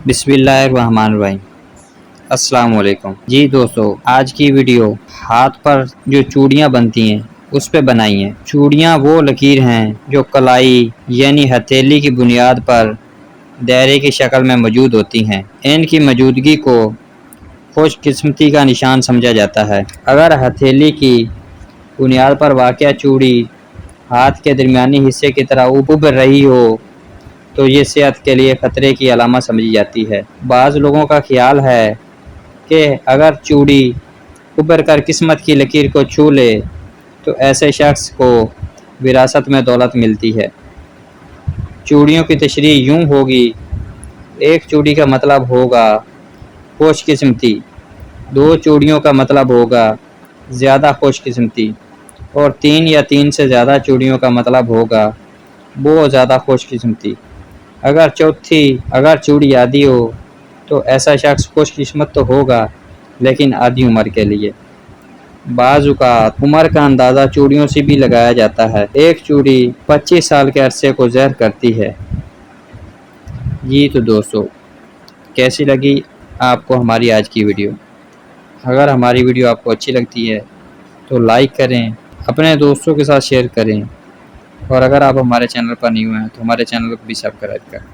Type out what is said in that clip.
بسم اللہ الرحمن الرحیم۔ السلام علیکم جی دوستو، آج کی ویڈیو ہاتھ پر جو چوڑیاں بنتی ہیں اس پہ بنائی ہیں۔ چوڑیاں وہ لکیر ہیں جو کلائی یعنی ہتھیلی کی بنیاد پر دائرے کی شکل میں موجود ہوتی ہیں۔ ان کی موجودگی کو خوش قسمتی کا نشان سمجھا جاتا ہے۔ اگر ہتھیلی کی بنیاد پر واقع چوڑی ہاتھ کے درمیانی حصے کی طرح ابھر رہی ہو تو یہ صحت کے لیے خطرے کی علامت سمجھی جاتی ہے۔ بعض لوگوں کا خیال ہے کہ اگر چوڑی ابھر کر قسمت کی لکیر کو چھو لے تو ایسے شخص کو وراثت میں دولت ملتی ہے۔ چوڑیوں کی تشریح یوں ہوگی: ایک چوڑی کا مطلب ہوگا خوش قسمتی، دو چوڑیوں کا مطلب ہوگا زیادہ خوش قسمتی، اور تین یا تین سے زیادہ چوڑیوں کا مطلب ہوگا بہت زیادہ خوش قسمتی۔ اگر چوڑی آدھی ہو تو ایسا شخص خوش قسمت تو ہوگا لیکن آدھی عمر کے لیے۔ بعض اوقات عمر کا اندازہ چوڑیوں سے بھی لگایا جاتا ہے۔ ایک چوڑی 25 سال کے عرصے کو ظاہر کرتی ہے۔ جی تو دوستو، کیسی لگی آپ کو ہماری آج کی ویڈیو؟ اگر ہماری ویڈیو آپ کو اچھی لگتی ہے تو لائک کریں، اپنے دوستوں کے ساتھ شیئر کریں، اور اگر آپ ہمارے چینل پر نیو ہیں تو ہمارے چینل کو بھی سبسکرائب کریں۔